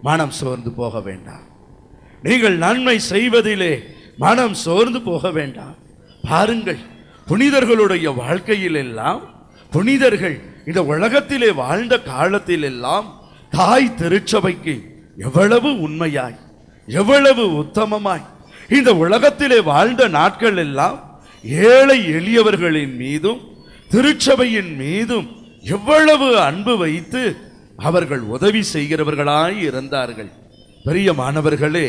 மனம் சோர்ந்து போக வேண்டாம். நீங்கள் நன்மை செய்வதிலே மனம் சோர்ந்து போக வேண்டாம். பாருங்கள், புனிதர்களுடைய வாழ்க்கையில் எல்லாம், புனிதர்கள் இந்த உலகத்திலே வாழ்ந்த காலத்தில் எல்லாம் தாய் திருச்சபைக்கு எவ்வளவு உண்மையாய், எவ்வளவு உத்தமமாய் இந்த உலகத்திலே வாழ்ந்த நாட்கள் எல்லாம் ஏழை எளியவர்களின் மீதும் திருச்சபையின் மீதும் எவ்வளவு அன்பு வைத்து அவர்கள் உதவி செய்கிறவர்களாய் இருந்தார்கள். பிரியமானவர்களே,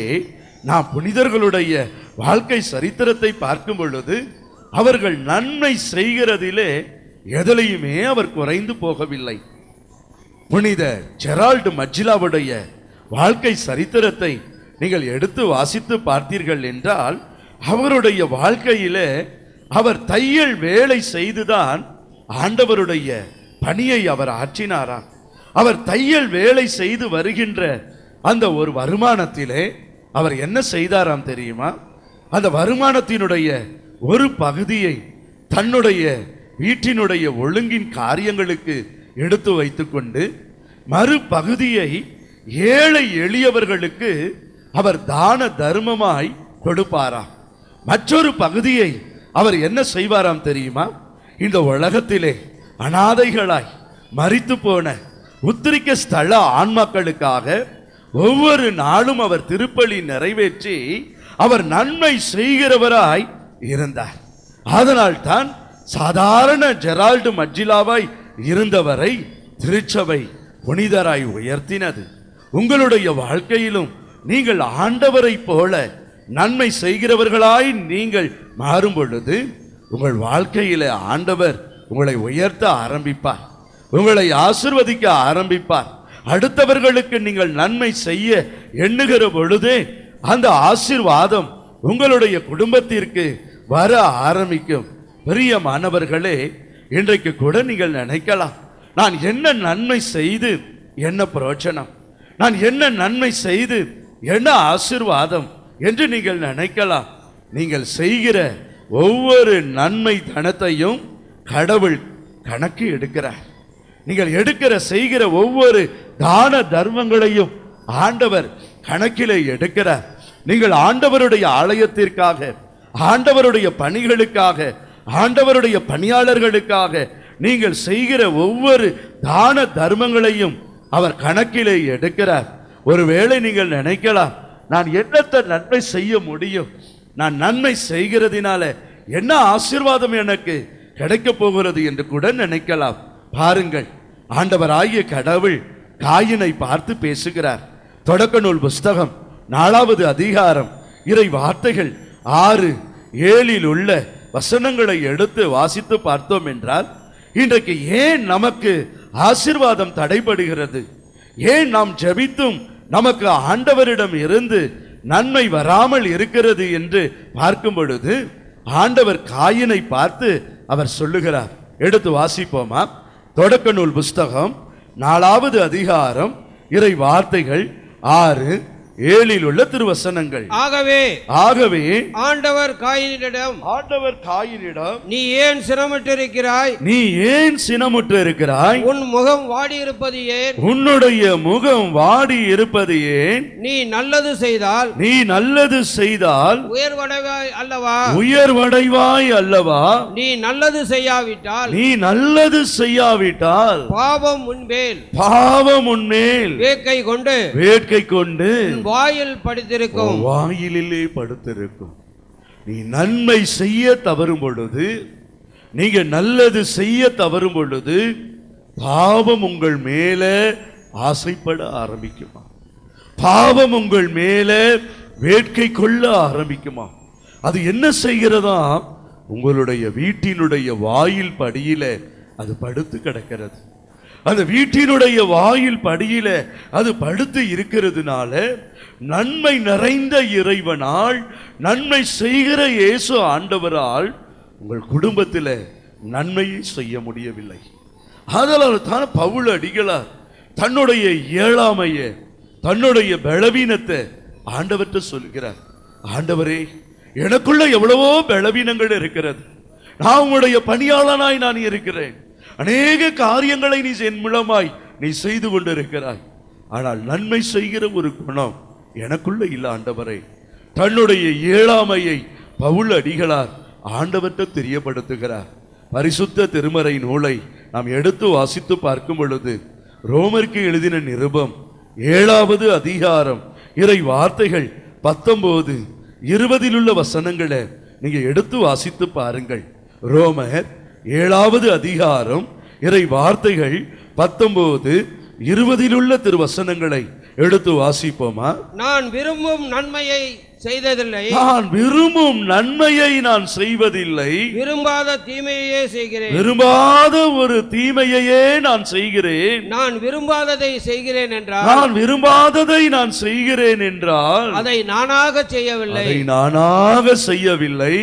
நாம் புனிதர்களுடைய வாழ்க்கை சரித்திரத்தை பார்க்கும் பொழுது அவர்கள் நன்மை செய்கிறதிலே எதிலையுமே அவர் குறைந்து போகவில்லை. புனித ஜெரால்டு மஜ்ஜிலாவுடைய வாழ்க்கை சரித்திரத்தை நீங்கள் எடுத்து வாசித்து பார்த்தீர்கள் என்றால், அவருடைய வாழ்க்கையிலே அவர் தையல் வேலை செய்துதான் ஆண்டவருடைய பணியை அவர் ஆற்றினாராம். அவர் தையல் வேலை செய்து வருகின்ற அந்த ஒரு வருமானத்திலே அவர் என்ன செய்தாராம் தெரியுமா? அந்த வருமானத்தினுடைய ஒரு பகுதியை தன்னுடைய வீட்டினுடைய ஒழுங்கின் காரியங்களுக்கு எடுத்து வைத்துக்கொண்டு மறுபகுதியை ஏழை எளியவர்களுக்கு அவர் தான தர்மமாய் கொடுப்பாராம். மற்றொரு பகுதியை அவர் என்ன செய்வாராம் தெரியுமா? இந்த உலகத்திலே அனாதைகளாய் மரித்து போன உத்திரிக்க ஸ்தல ஆன்மாக்களுக்காக ஒவ்வொரு நாளும் அவர் திருப்பலி நிறைவேற்றி அவர் நன்மை செய்கிறவராய் இருந்தார். அதனால் தான் சாதாரண ஜெரால்டு மஜ்ஜிலாவாய் இருந்தவரை திருச்சபை புனிதராய் உயர்த்தினது. உங்களுடைய வாழ்க்கையிலும் நீங்கள் ஆண்டவரை போல நன்மை செய்கிறவர்களாய் நீங்கள் மாறும் பொழுது உங்கள் வாழ்க்கையில ஆண்டவர் உங்களை உயர்த்த ஆரம்பிப்பார், உங்களை ஆசீர்வதிக்க ஆரம்பிப்பார். அடுத்தவர்களுக்கு நீங்கள் நன்மை செய்ய எண்ணுகிற பொழுதே அந்த ஆசீர்வாதம் உங்களுடைய குடும்பத்திற்கு வர ஆரம்பிக்கும். பிரியமானவர்களே, இன்றைக்கு கூட நீங்கள் நினைக்கலாம், நான் என்ன நன்மை செய்து என்ன பிரயோஜனம், நான் என்ன நன்மை செய்து என்ன ஆசீர்வாதம் என்று நீங்கள் நினைக்கலாம். நீங்கள் செய்கிற ஒவ்வொரு நன்மை தனத்தையும் கடவுள் கணக்கு எடுக்கிறார். நீங்கள் செய்கிற ஒவ்வொரு தான தர்மங்களையும் ஆண்டவர் கணக்கிலே எடுக்கிறார். நீங்கள் ஆண்டவருடைய ஆலயத்திற்காக, ஆண்டவருடைய பணிகளுக்காக, ஆண்டவருடைய பணியாளர்களுக்காக நீங்கள் செய்கிற ஒவ்வொரு தான தர்மங்களையும் அவர் கணக்கிலே எடுக்கிறார். ஒருவேளை நீங்கள் நினைக்கலாம், நான் என்னத்தை நன்மை செய்ய முடியும், நான் நன்மை செய்கிறதினால என்ன ஆசீர்வாதம் எனக்கு கிடைக்க போகிறது என்று கூட நினைக்கலாம். பாருங்கள், ஆண்டவராகிய கடவுள் காயினை பார்த்து பேசுகிறார். தொடக்க நூல் புஸ்தகம் 4வது அதிகாரம் இறை வார்த்தைகள் 6-7 உள்ள வசனங்களை எடுத்து வாசித்து பார்த்தோம் என்றால், இன்றைக்கு ஏன் நமக்கு ஆசீர்வாதம் தடைபடுகிறது, ஏன் நாம் ஜெபித்தும் நமக்கு ஆண்டவரிடம் இருந்து நன்மை வராமல் இருக்கிறது என்று பார்க்கும் பொழுது ஆண்டவர் காயினை பார்த்து அவர் சொல்லுகிறார். எடுத்து வாசிப்போமா? தொடக்க நூல் புஸ்தகம் 4வது அதிகாரம் இறை வார்த்தைகள் 6-7 உள்ள திருவசனங்கள். ஆகவே ஆண்டவர் காயினிடம் நீ ஏன் சினமுற்றிருக்கிறாய், உன் முகம் வாடி இருப்பது ஏன், உன்னுடைய முகம் வாடி இருப்பது ஏன், நீ நல்லது செய்தால் உயர்வடைவாய் அல்லவா, நீ நல்லது செய்யாவிட்டால் பாவம் உன்மேல் வேட்கை கொண்டு வாயிலிலே படுத்திருக்கும். நீ நன்மை செய்ய தவறும் பொழுது, நீங்க நல்லது செய்ய தவறும் பொழுது பாவம் உங்கள் மேல ஆசைப்பட ஆரம்பிக்குமா, பாவம் உங்கள் மேல வேட்கை கொள்ள ஆரம்பிக்குமா. அது என்ன செய்கிறதா? உங்களுடைய வீட்டினுடைய வாயில் படியில அது படுத்து கிடக்கிறது. அந்த வீட்டினுடைய வாயில் படியில அது படுத்து இருக்கிறதுனால நன்மை நிறைந்த இறைவனால், நன்மை செய்கிற இயேசு ஆண்டவரால் உங்கள் குடும்பத்தில் நன்மையை செய்ய முடியவில்லை. அதனால தான் பவுல் அடிகளார் தன்னுடைய இயலாமையை, தன்னுடைய பலவீனத்தை ஆண்டவர்கிட்ட சொல்கிறார். ஆண்டவரே, எனக்குள்ள எவ்வளவோ பலவீனங்கள் இருக்கிறது, நான் உங்களுடைய பணியாளனாய் நான் இருக்கிறேன், அநேக காரியங்களை நீ என் மூலமாய் நீ செய்து கொண்டிருக்கிறாய். ஆனால் நன்மை செய்கிற ஒரு குணம் எனக்குள்ள இல்ல ஆண்டவரே. தன்னுடைய இயலாமையை பவுல் அடிகளார் ஆண்டவர்கிட்ட தெரியப்படுத்துகிறார். பரிசுத்த திருமறை நூலை நாம் எடுத்து வாசித்து பார்க்கும் பொழுது ரோமருக்கு எழுதின நிருபம் 7வது அதிகாரம் இறை வார்த்தைகள் 19, 20 உள்ள வசனங்களை நீங்க எடுத்து வாசித்து பாருங்கள். ரோமர் 7வது அதிகாரம் இறை வார்த்தைகள் 19, 20 உள்ள திருவசனங்களை எடுத்து வாசிப்போமா? நான் விரும்பும் நன்மையை செய்ததில்லை, நான் விரும்பும் நன்மையை நான் செய்வதில்லை, விரும்பாத தீமையே செய்கிறேன். விரும்பாத ஒரு தீமையையே நான் செய்கிறேன். நான் விரும்பாததை செய்கிறேன் என்றால், நான் விரும்பாததை நான் செய்கிறேன் என்றால் அதை நானாக செய்யவில்லை, அதை நானாக செய்யவில்லை,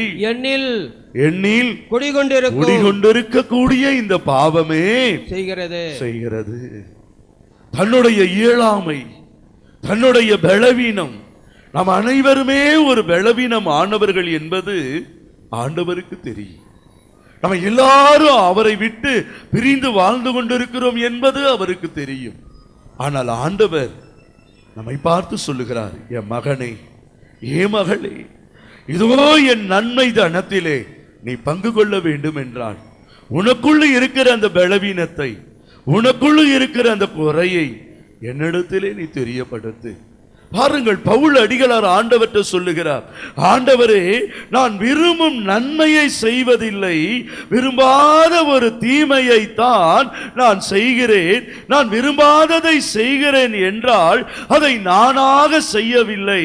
என்னில் குடிகொண்டிருக்கக்கூடிய இந்த பாவமே செய்கிறது. தன்னுடைய இயலாமை, தன்னுடைய பலவீனம், நாம் அனைவருமே ஒரு பலவீனம் ஆனவர்கள் என்பது ஆண்டவருக்கு தெரியும். நம்ம எல்லாரும் அவரை விட்டு பிரிந்து வாழ்ந்து கொண்டிருக்கிறோம் என்பது அவருக்கு தெரியும். ஆனால் ஆண்டவர் நம்மை பார்த்து சொல்லுகிறார், என் மகனே, என் மகளே, இதுவோ என் நன்மை தனத்திலே நீ பங்கு கொள்ள வேண்டும் என்றால் உனக்குள்ள இருக்கிற அந்த பலவீனத்தை, உனக்குள்ள இருக்கிற அந்த குறையை என்னிடத்திலே நீ தெரியப்படுத்து. பாருங்கள், பவுல் அடிகளார் ஆண்டவர்கிட்ட சொல்லுகிறார், ஆண்டவரே, நான் விரும்பும் நன்மையை செய்வதில்லை, விரும்பாத ஒரு தீமையை தான் நான் செய்கிறேன். நான் விரும்பாததை செய்கிறேன் என்றால் அதை நானாக செய்யவில்லை,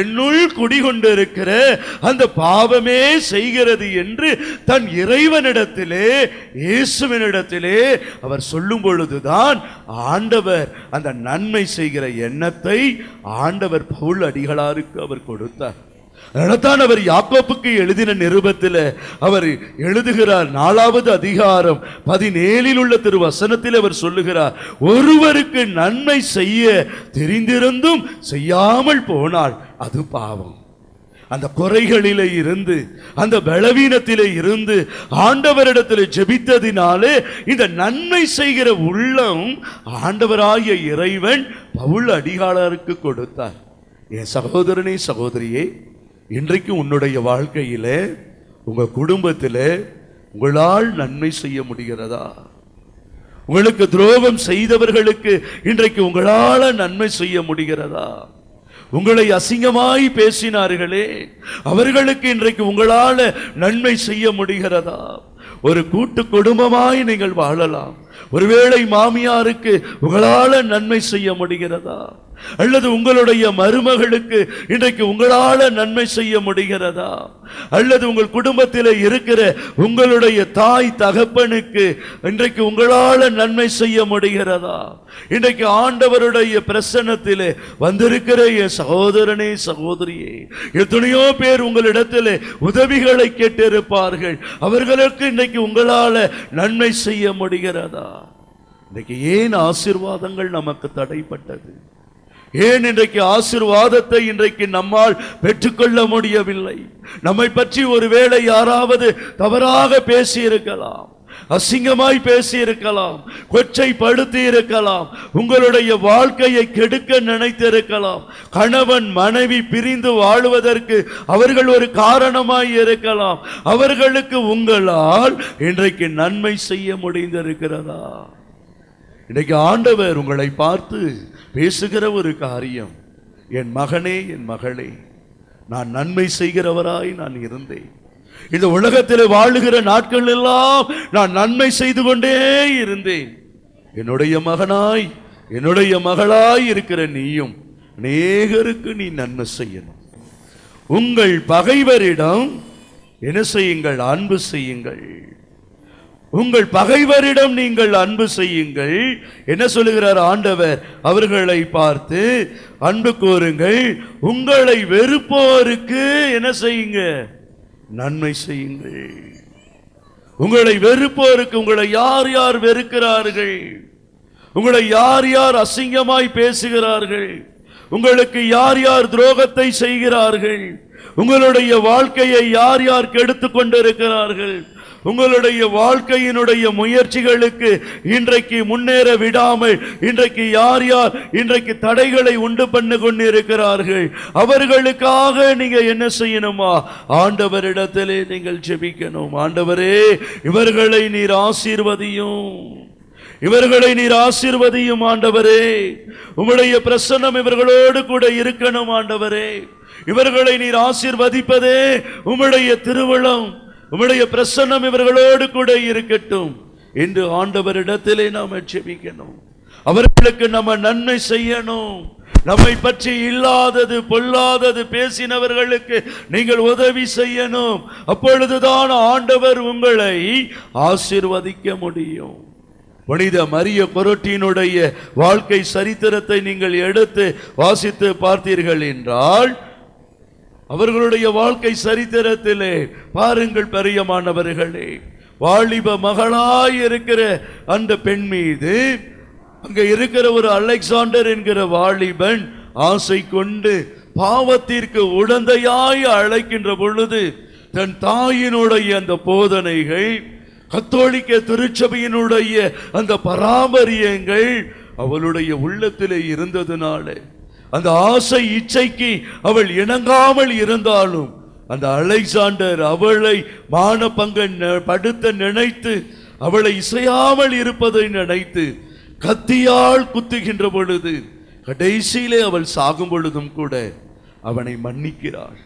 என்னுள் குடிகொண்டிருக்கிற அந்த பாவமே செய்கிறது என்று தன் இறைவனிடத்திலே, இயேசுவினிடத்திலே அவர் சொல்லும் பொழுதுதான் ஆண்டவர் அந்த நன்மை செய்கிற எண்ணத்தை ஆண்டவர் பவுல் அடிகளாருக்கு அவர் கொடுத்தார். அதனால்தான் அவர் யாக்கோப்புக்கு எழுதின நிருபத்தில் அவர் எழுதுகிறார், 4வது அதிகாரம் 17 உள்ள திருவசனத்தில் அவர் சொல்லுகிறார், ஒருவருக்கு நன்மை செய்ய தெரிந்திருந்தும் செய்யாமல் போனால் அது பாவம். அந்த குறைகளிலே இருந்து, அந்த பலவீனத்திலே இருந்து ஆண்டவரிடத்தில் ஜெபித்ததினாலே இந்த நன்மை செய்கிற உள்ளம் ஆண்டவராகிய இறைவன் பவுல் அடிகளாருக்கு கொடுத்தார். என் சகோதரனே, சகோதரியே, இன்றைக்கு உன்னுடைய வாழ்க்கையிலே, உங்க குடும்பத்திலே உங்களால் நன்மை செய்ய முடிகிறதா? உங்களுக்கு துரோகம் செய்தவர்களுக்கு இன்றைக்கு உங்களால் நன்மை செய்ய முடிகிறதா? உங்களை அசிங்கமாய் பேசினார்களே, அவர்களுக்கு இன்றைக்கு உங்களால நன்மை செய்ய முடிகிறதா? ஒரு கூட்டு குடும்பமாய் நீங்கள் வாழலாம். ஒருவேளை மாமியாருக்கு உங்களால நன்மை செய்ய முடிகிறதா? அல்லது உங்களுடைய மருமகளுக்கு இன்றைக்கு உங்களால நன்மை செய்ய முடிகிறதா? அல்லது உங்கள் குடும்பத்தில் இருக்கிற உங்களுடைய தாய் தகப்பனுக்கு இன்றைக்கு உங்களால நன்மை செய்ய முடிகிறதா? இன்றைக்கு ஆண்டவருடைய பிரசன்னத்திலே வந்திருக்கிற என் சகோதரனே, சகோதரியே, எத்தனையோ பேர் உங்களிடத்தில் உதவிகளை கேட்டிருப்பார்கள். அவர்களுக்கு இன்றைக்கு உங்களால நன்மை செய்ய முடிகிறதா? இன்றைக்கு ஏன் ஆசீர்வாதங்கள் நமக்கு தடைப்பட்டது? ஏன் இன்றைக்கு ஆசீர்வாதத்தை இன்றைக்கு நம்மால் பெற்றுக்கொள்ள முடியவில்லை? நம்மை பற்றி ஒருவேளை யாராவது தவறாக பேசி இருக்கலாம், அசிங்கமாய் பேசி இருக்கலாம், கொச்சைப்படுத்தி இருக்கலாம், உங்களுடைய வாழ்க்கையை கெடுக்க நினைத்திருக்கலாம், கணவன் மனைவி பிரிந்து வாழுவதற்கு அவர்கள் ஒரு காரணமாய் இருக்கலாம். அவர்களுக்கு உங்களால் இன்றைக்கு நன்மை செய்ய முடிந்திருக்கிறதா? இன்றைக்கு ஆண்டவர் உங்களை பார்த்து பேசுகிற ஒரு காரியம், என் மகனே, என் மகளே, நான் நன்மை செய்கிறவராய் நான் இருந்தேன். இந்த உலகத்தில் வாழுகிற நாட்கள் எல்லாம் நான் நன்மை செய்து கொண்டே இருந்தேன். என்னுடைய மகனாய், என்னுடைய மகளாய் இருக்கிற நீயும் அநேகருக்கு நீ நன்மை செய்யணும். உங்கள் பகைவரிடம் என்ன செய்யுங்கள்? அன்பு செய்யுங்கள். உங்கள் பகைவரிடம் நீங்கள் அன்பு செய்யுங்கள். என்ன சொல்லுகிறார் ஆண்டவர்? அவர்களை பார்த்து அன்பு கூறுங்கள். உங்களை வெறுப்போருக்கு என்ன செய்யுங்க? நன்மை செய்யுங்கள். உங்களை வெறுப்போருக்கு, உங்களை யார் யார் வெறுக்கிறார்கள், உங்களை யார் யார் அசிங்கமாய் பேசுகிறார்கள், உங்களுக்கு யார் யார் துரோகத்தை செய்கிறார்கள், உங்களுடைய வாழ்க்கையை யார் யார் கெடுத்து கொண்டிருக்கிறார்கள், உங்களுடைய வாழ்க்கையினுடைய முயற்சிகளுக்கு இன்றைக்கு முன்னேற விடாமல் இன்றைக்கு யார் யார் இன்றைக்கு தடைகளை உண்டு பண்ணி கொண்டிருக்கிறார்கள், அவர்களுக்காக நீங்க என்ன செய்யணுமா? ஆண்டவரிடத்திலே நீங்கள் ஜெபிக்கணும். ஆண்டவரே, இவர்களை நீர் ஆசீர்வதியும், இவர்களை நீர் ஆசீர்வதியும் ஆண்டவரே. உம்முடைய பிரசன்னம் இவர்களோடு கூட இருக்கணும் ஆண்டவரே. இவர்களை நீர் ஆசீர்வதிப்பதே உம்முடைய திருவுளம். உம்முடைய பிரசன்னம் இவர்களோடு கூட இருக்கட்டும் என்று ஆண்டவரிடத்திலே நாம் ஜெபிக்கணும். அவர்களுக்கு நம்ம நன்மை செய்யணும். நம்மை பற்றி இல்லாதது பொல்லாதது பேசினவர்களுக்கு நீங்கள் உதவி செய்யணும். அப்பொழுதுதான் ஆண்டவர் உங்களை ஆசீர்வதிக்க முடியும். புனித மரிய கொரோட்டியினுடைய வாழ்க்கை சரித்திரத்தை நீங்கள் எடுத்து வாசித்து பார்த்தீர்கள் என்றால், அவர்களுடைய வாழ்க்கை சரித்திரத்திலே பாருங்கள் பிரியமானவர்களே, வாலிப மகளாய் இருக்கிற அந்த பெண் மீது அங்க இருக்கிற ஒரு அலெக்சாண்டர் என்கிற வாலிபன் ஆசை கொண்டு பாவத்திற்கு உடந்தையாய் அழைக்கின்ற பொழுது தன் தாயினுடைய அந்த போதனைகள், கத்தோலிக்க திருச்சபையினுடைய அந்த பராமரியங்கள் அவளுடைய உள்ளத்திலே இருந்ததுனால அந்த ஆசை இச்சைக்கு அவள் இணங்காமல் இருந்தாலும் அந்த அலெக்சாண்டர் அவளை படுத்த நினைத்து, அவளை இசையாமல் இருப்பதை நினைத்து கத்தியால் குத்துகின்ற பொழுது கடைசியிலே அவள் சாகும் பொழுதும் கூட அவனை மன்னிக்கிறாள்.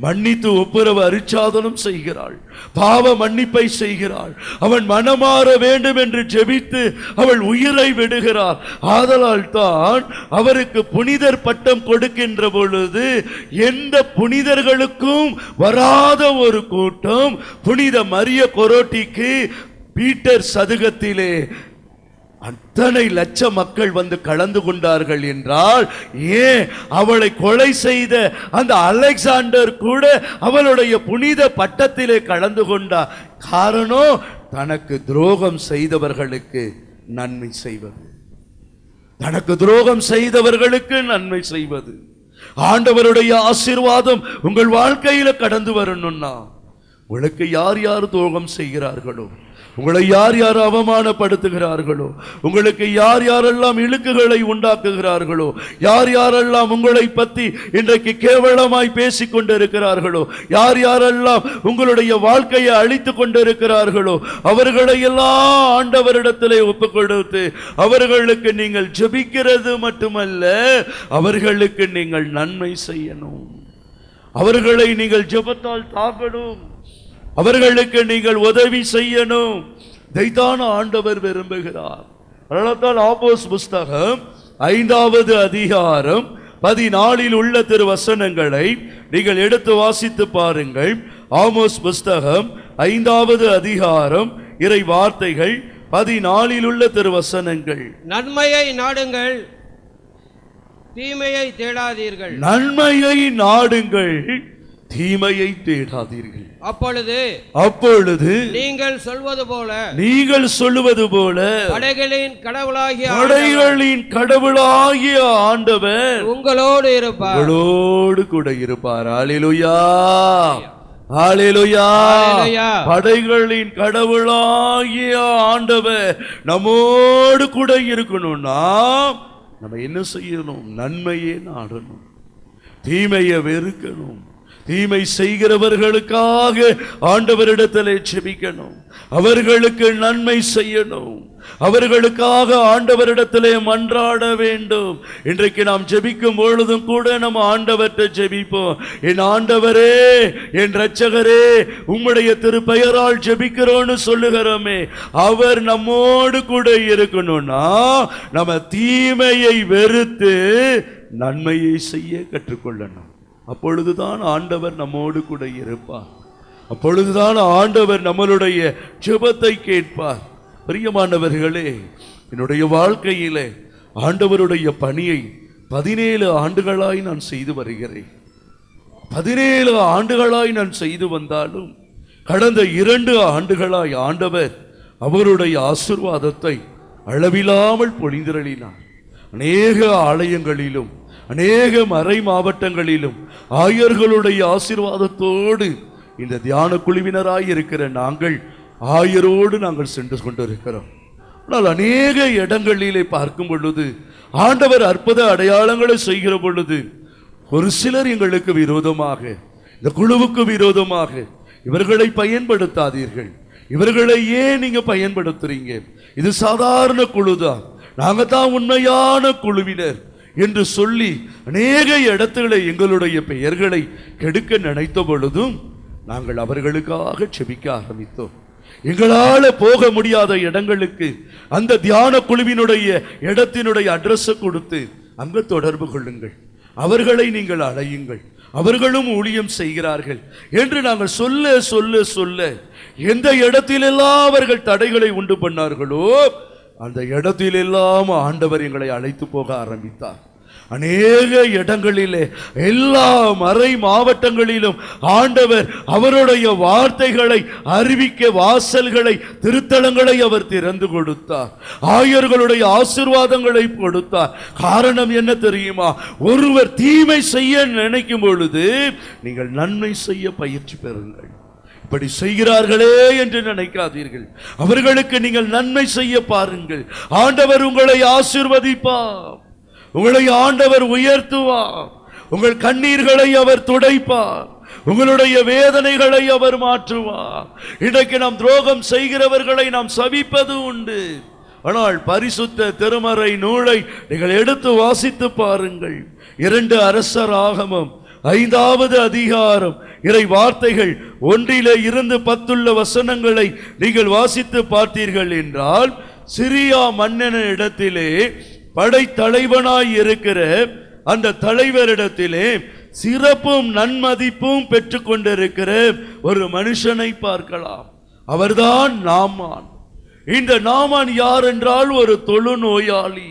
மன்னித்து ஒப்புரவு அருட்சாதனம் செய்கிறாள், பாவ மன்னிப்பை செய்கிறாள். அவன் மனமாற வேண்டும் என்று ஜெபித்து அவள் உயிரை விடுகிறாள். ஆதலால் தான் அவருக்கு புனிதர் பட்டம் கொடுக்கின்ற பொழுது எந்த புனிதர்களுக்கும் வராத ஒரு கூட்டம் புனித மரிய கொரோட்டிக்கு பீட்டர் சதுக்கத்திலே அத்தனை லட்ச மக்கள் வந்து கலந்து கொண்டார்கள் என்றால், ஏன் அவளை கொலை செய்த அந்த அலெக்சாண்டர் கூட அவளுடைய புனித பட்டத்திலே கலந்து கொண்டார். காரணம், தனக்கு துரோகம் செய்தவர்களுக்கு நன்மை செய்வது, தனக்கு துரோகம் செய்தவர்களுக்கு நன்மை செய்வது. ஆண்டவருடைய ஆசீர்வாதம் உங்கள் வாழ்க்கையில கடந்து வரணும்னா, உங்களுக்கு யார் யார் துரோகம் செய்கிறார்களோ, உங்களை யார் யார் அவமானப்படுத்துகிறார்களோ, உங்களுக்கு யார் யாரெல்லாம் இழுக்குகளை உண்டாக்குகிறார்களோ, யார் யாரெல்லாம் உங்களை பற்றி இன்றைக்கு கேவலமாய் பேசிக் கொண்டிருக்கிறார்களோ, யார் யாரெல்லாம் உங்களுடைய வாழ்க்கையை அழித்துக் கொண்டிருக்கிறார்களோ, அவர்களை எல்லாம் ஆண்டவரிடத்திலே ஒப்புக் கொடுத்து அவர்களுக்கு நீங்கள் ஜெபிக்கிறது மட்டுமல்ல, அவர்களுக்கு நீங்கள் நன்மை செய்யணும். அவர்களை நீங்கள் ஜெபத்தால் தாக்கணும், அவர்களுக்கு நீங்கள் உதவி செய்யணும். இதைத்தான் ஆண்டவர் விரும்புகிறார். அதனால்தான் ஆமோஸ் புஸ்தகம் 5வது அதிகாரம் 14 உள்ள திருவசனங்களை நீங்கள் எடுத்து வாசித்து பாருங்கள். ஆமோஸ் புஸ்தகம் 5வது அதிகாரம் இறை வார்த்தைகள் 14 உள்ள திருவசனங்கள். நன்மையை நாடுங்கள், தீமையை தேடாதீர்கள். நன்மையை நாடுங்கள், தீமையை தேடாதீர்கள். அப்பொழுது நீங்கள் சொல்வது போல படைகளின் கடவுளாகிய ஆண்டவர் உங்களோடு கூட இருப்பார். அல்லேலூயா, அல்லேலூயா. படைகளின் கடவுளாகிய ஆண்டவர் நம்மோடு கூட இருக்கணும்னா நம்ம என்ன செய்யணும்? நன்மையே நாடணும், தீமையை வெறுக்கணும். தீமை செய்கிறவர்களுக்காக ஆண்டவரிடத்திலே ஜெபிக்கணும், அவர்களுக்கு நன்மை செய்யணும், அவர்களுக்காக ஆண்டவரிடத்திலே மன்றாட வேண்டும். இன்றைக்கு நாம் ஜெபிக்கும் பொழுதும் கூட நம்ம ஆண்டவர்கிட்ட ஜெபிப்போம். என் ஆண்டவரே, என் இரட்சகரே, உம்முடைய திருப்பெயரால் ஜெபிக்கிறோன்னு சொல்லுகிறோமே, அவர் நம்மோடு கூட இருக்கணும்னா நம்ம தீமையை வெறுத்து நன்மையை செய்ய கற்றுக்கொள்ளணும். அப்பொழுதுதான் ஆண்டவர் நம்மோடு கூட இருப்பார். அப்பொழுதுதான் ஆண்டவர் நம்மளுடைய ஜெபத்தை கேட்பார். பிரியமானவர்களே, என்னுடைய வாழ்க்கையிலே ஆண்டவருடைய பணியை 17 ஆண்டுகளாய் நான் செய்து வருகிறேன். 17 ஆண்டுகளாய் நான் செய்து வந்தாலும் கடந்த 2 ஆண்டுகளாய் ஆண்டவர் அவருடைய ஆசீர்வாதத்தை அளவில்லாமல் பொழிந்தருளினார். அநேக ஆலயங்களிலும் அநேக மறை மாவட்டங்களிலும் ஆயர்களுடைய ஆசீர்வாதத்தோடு இந்த தியான குழுவினராய் இருக்கிற நாங்கள் ஆயரோடு நாங்கள் சென்று கொண்டிருக்கிறோம். ஆனால் அநேக இடங்களிலே பார்க்கும் பொழுது ஆண்டவர் அற்புத அடையாளங்களை செய்கிற பொழுது ஒரு சிலர் எங்களுக்கு விரோதமாக, இந்த குழுவுக்கு விரோதமாக, இவர்களை பயன்படுத்தாதீர்கள், இவர்களை ஏன் நீங்க பயன்படுத்துறீங்க, இது சாதாரண குழுதான், நாங்க தான் உண்மையான குழுவினர் என்று சொல்லி அநேக இடத்துல எங்களுடைய பெயர்களை கெடுக்க நினைத்த பொழுதும் நாங்கள் அவர்களுக்காக செபிக்க ஆரம்பித்தோம். எங்களால போக முடியாத இடங்களுக்கு அந்த தியான குழுவினுடைய இடத்தினுடைய அட்ரஸ் கொடுத்து அங்கு தொடர்பு கொள்ளுங்கள், அவர்களை நீங்கள் அழையுங்கள், அவர்களும் ஊழியம் செய்கிறார்கள் என்று நாங்கள் சொல்ல சொல்ல சொல்ல எந்த இடத்திலெல்லாம் அவர்கள் தடைகளை உண்டு பண்ணார்களோ அந்த இடத்திலெல்லாம் ஆண்டவர் எங்களை அழைத்து போக ஆரம்பித்தார். அநேக இடங்களிலே எல்லா மறை மாவட்டங்களிலும் ஆண்டவர் அவருடைய வார்த்தைகளை அறிவிக்க வாசல்களை, திருத்தலங்களை அவர் திறந்து கொடுத்தார். ஆயர்களுடைய ஆசீர்வாதங்களை கொடுத்தார். காரணம் என்ன தெரியுமா? ஒருவர் தீமை செய்ய நினைக்கும் பொழுது நீங்கள் நன்மை செய்ய பயிற்சி பெறுங்கள். இப்படி செய்கிறார்களே என்று நினைக்காதீர்கள், அவர்களுக்கு நீங்கள் நன்மை செய்ய பாருங்கள். ஆண்டவர் உங்களை ஆசீர்வதிப்பார், உங்களை ஆண்டவர் உயர்த்துவார், உங்கள் கண்ணீர்களை அவர் துடைப்பார், உங்களுடைய வேதனைகளை அவர் மாற்றுவார். இன்றைக்கு நாம் துரோகம் செய்கிறவர்களை நாம் சபிப்பது உண்டு. ஆனால் பரிசுத்த திருமறை நூலை நீங்கள் எடுத்து வாசித்து பாருங்கள். 2 அரசராகமம் 5வது அதிகாரம் இறை வார்த்தைகள் 1-10 வசனங்களை நீங்கள் வாசித்து பார்த்தீர்கள் என்றால், சிரியா மன்னன இடத்திலே படை தலைவனாய் இருக்கிற அந்த தலைவரிடத்திலே சிறப்பும் நன்மதிப்பும் பெற்றுக் கொண்டிருக்கிற ஒரு மனுஷனை பார்க்கலாம். அவர்தான் நாமான். இந்த நாமான் யார் என்றால் ஒரு தொழுநோயாளி.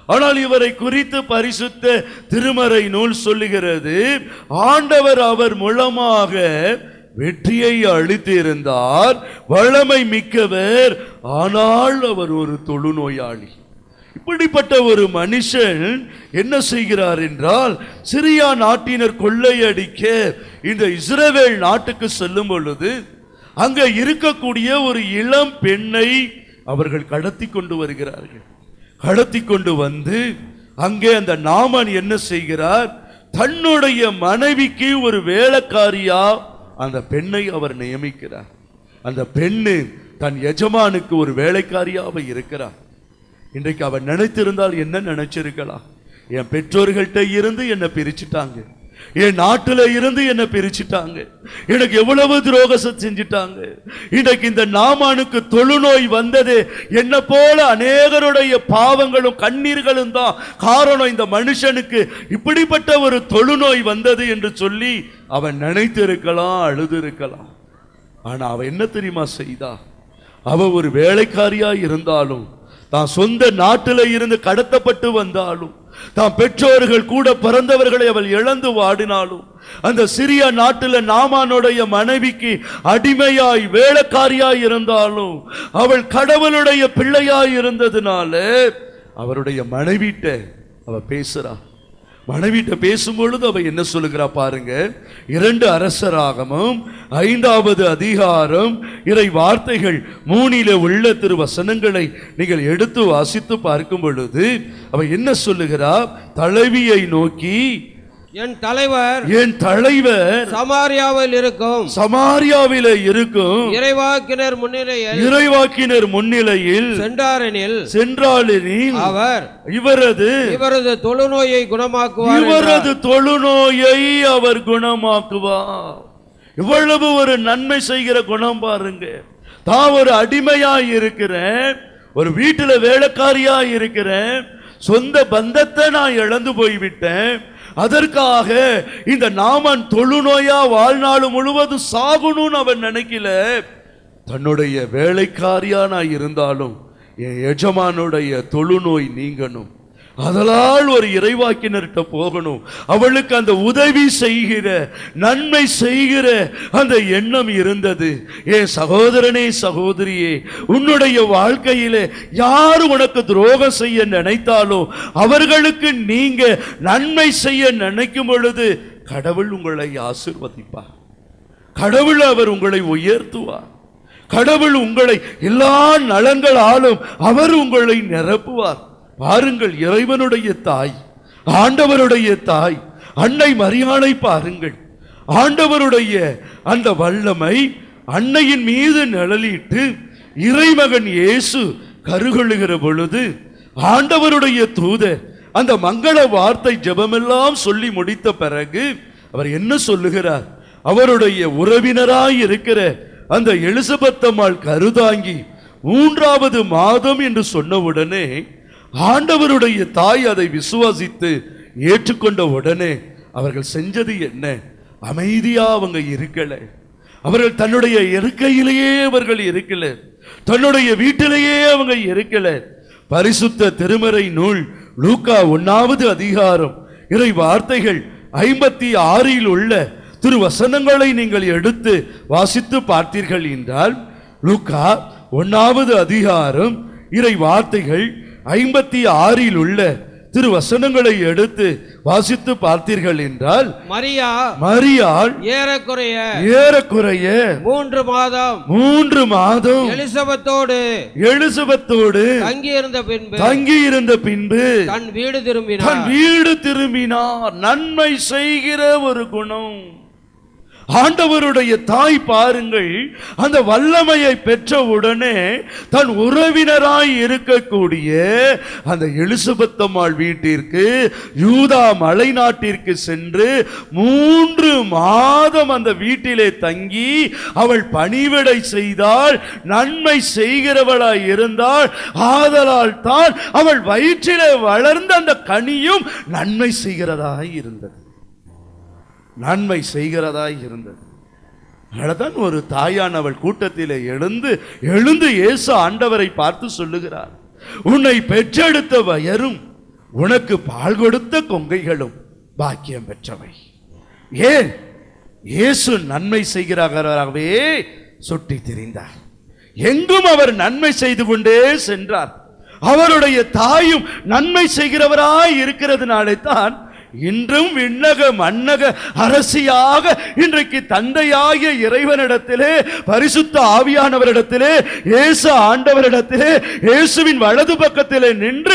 ஆனால் இவரை குறித்து பரிசுத்த திருமறை நூல் சொல்லுகிறது, ஆண்டவர் அவர் மூலமாக வெற்றியை அளித்திருந்தார், வல்லமை மிக்கவர், ஆனால் அவர் ஒரு தொழுநோயாளி. இப்படிப்பட்ட ஒரு மனுஷன் என்ன செய்கிறார் என்றால், சிரியா நாட்டினர் கொள்ளையடிக்க இந்த இஸ்ரவேல் நாட்டுக்கு செல்லும் பொழுது அங்க இருக்கக்கூடிய ஒரு இளம் பெண்ணை அவர்கள் கடத்தி கொண்டு வருகிறார்கள். கடத்தி கொண்டு வந்து அங்கே அந்த நாமான் என்ன செய்கிறார், தன்னுடைய மனைவிக்கு ஒரு வேலைக்காரியா அந்த பெண்ணை அவர் நியமிக்கிறார். அந்த பெண்ணு தன் எஜமானுக்கு ஒரு வேலைக்காரியாக இருக்கிறார். இன்றைக்கு அவன் நினைத்திருந்தால் என்ன நினைச்சிருக்கலாம், என் பெற்றோர்கள்ட்ட இருந்து என்ன பிரிச்சுட்டாங்க, என் நாட்டில இருந்து என்ன பிரிச்சுட்டாங்க, எனக்கு எவ்வளவு துரோகம் செஞ்சிட்டாங்க. இன்றைக்கு இந்த நாமானுக்கு தொழுநோய் வந்தது என்ன போல அநேகருடைய பாவங்களும் கண்ணீர்களும் தான் காரணம். இந்த மனுஷனுக்கு இப்படிப்பட்ட ஒரு தொழுநோய் வந்தது என்று சொல்லி அவன் நினைத்திருக்கலாம், அழுது இருக்கலாம். ஆனா அவன் என்ன தெரியுமா செய்தா, அவ ஒரு வேலைக்காரியா இருந்தாலும், தான் சொந்த நாட்டில இருந்து கடத்தப்பட்டு வந்தாலும், தான் பெற்றோர்கள் கூட பிறந்தவர்களை அவள் இழந்து வாடினாலும், அந்த சிரியா நாட்டில் நாமானுடைய மனைவிக்கு அடிமையாய் வேலைக்காரியாய் இருந்தாலும், அவள் கடவுளுடைய பிள்ளையாய் இருந்ததுனால அவருடைய மனைவிட்ட அவ பேசுறா. மனைவிட்ட பேசும்பொழுது அவ என்ன சொல்லுகிறா பாருங்க. 2 அரசராகமம் 5வது அதிகாரம் இறை வார்த்தைகள் 3 உள்ள திருவசனங்களை நீங்கள் எடுத்து வாசித்து பார்க்கும் பொழுது அவ என்ன சொல்லுகிறா, தலைவியை நோக்கி, என் தலைவர் சமாரியாவில் இருக்கும் இறைவாக்கினர் முன்னிலையில் சென்றாரெனில் அவர் இவரது தொழுநோயை அவர் குணமாக்குவார். இவ்வளவு ஒரு நன்மை செய்கிற குணம் பாருங்க. தான் ஒரு அடிமையாய் இருக்கிறேன், ஒரு வீட்டுல வேலைக்காரியா இருக்கிறேன், சொந்த பந்தத்தை நான் இழந்து போய்விட்டேன், அதற்காக இந்த நாமான் தொழுநோயா வாழ்நாள் முழுவதும் சாகணும்னு அவன் நினைக்கல. தன்னுடைய வேலைக்காரியா நான் இருந்தாலும் என் எஜமானுடைய தொழுநோய் நீங்கணும், அதனால் ஒரு இறைவாக்கினர்கிட்ட போகணும், அவளுக்கு அந்த உதவி செய்கிற, நன்மை செய்கிற அந்த எண்ணம் இருந்தது. என் சகோதரனே, சகோதரியே, உன்னுடைய வாழ்க்கையிலே யார் உனக்கு துரோகம் செய்ய நினைத்தாலோ அவர்களுக்கு நீங்க நன்மை செய்ய நினைக்கும் பொழுது கடவுள் உங்களை ஆசீர்வதிப்பார், கடவுள் அவர் உங்களை உயர்த்துவார், கடவுள் உங்களை எல்லா நலங்களாலும் அவர் உங்களை நிரப்புவார். பாருங்கள், இறைவனுடைய தாய், ஆண்டவருடைய தாய் அன்னை மரியாளை பாருங்கள். ஆண்டவருடைய அந்த வல்லமை அன்னையின் மீது நிழலிட்டு இறைமகன் இயேசு கருகொள்ளுகிற பொழுது ஆண்டவருடைய தூதர் அந்த மங்கள வார்த்தை ஜெபமெல்லாம் சொல்லி முடித்த பிறகு அவர் என்ன சொல்லுகிறார்? அவருடைய உறவினராய் இருக்கிற அந்த எலிசபெத் அம்மாள் கருதாங்கி 3வது மாதம் என்று சொன்னவுடனே ஆண்டவருடைய தாய் அதை விசுவாசித்து ஏற்றுக்கொண்ட உடனே அவர்கள் செஞ்சது என்ன? அமைதியா அவங்க இருக்கல. அவர்கள் தன்னுடைய இருக்கையிலேயே அவர்கள் இருக்கல, தன்னுடைய வீட்டிலேயே அவங்க இருக்கல. பரிசுத்த திருமறை நூல் லூக்கா 1வது அதிகாரம் இறை வார்த்தைகள் 56 உள்ள திருவசனங்களை நீங்கள் எடுத்து வாசித்து பார்த்தீர்கள் என்றால், லூக்கா 1வது அதிகாரம் இறை வார்த்தைகள் 56 உள்ள திருவசனங்களை எடுத்து வாசித்து பார்த்தீர்கள் என்றால், மரியாள் ஏறக்குறைய 3 மாதம் எலிசபெத்தோடு தங்கியிருந்த பின்பு தன் வீடு திரும்பினார். நன்மை செய்கிற ஒரு குணம். ஆண்டவருடைய தாய் பாருங்கள், அந்த வல்லமையை பெற்ற உடனே தன் உறவினராய் இருக்கக்கூடிய அந்த எலிசபெத் அம்மாள் வீட்டிற்கு யூதா மலை நாட்டிற்கு சென்று 3 மாதம் அந்த வீட்டிலே தங்கி அவள் பணிவிடை செய்தால், நன்மை செய்கிறவளாய் இருந்தால். ஆதலால் தான் அவள் வயிற்றிலே வளர்ந்த அந்த கனியும் நன்மை செய்கிறதாய் இருந்தது. நன்மை செய்கிறதாய் இருந்தது. அதனால்தான் ஒரு தாயானவள் கூட்டத்திலே எழுந்து இயேசு ஆண்டவரை பார்த்து சொல்லுகிறார், உன்னை பெற்றெடுத்த வயரும் உனக்கு பால் கொடுத்த கொங்கைகளும் பாக்கியம் பெற்றவை. ஏன்? இயேசு நன்மை செய்கிறாராகவே சுட்டி திரிந்தார். எங்கும் அவர் நன்மை செய்து கொண்டே சென்றார். அவருடைய தாயும் நன்மை செய்கிறவராய் இருக்கிறதுனாலே தான் இன்றும் விண்ணக மன்னக அரசியாக இன்றைக்கு தந்தையாகிய இறைவனிடத்திலே, பரிசுத்த ஆவியானவரிடத்திலே, இயேசு ஆண்டவரிடத்திலே, இயேசுவின் வலது பக்கத்திலே நின்று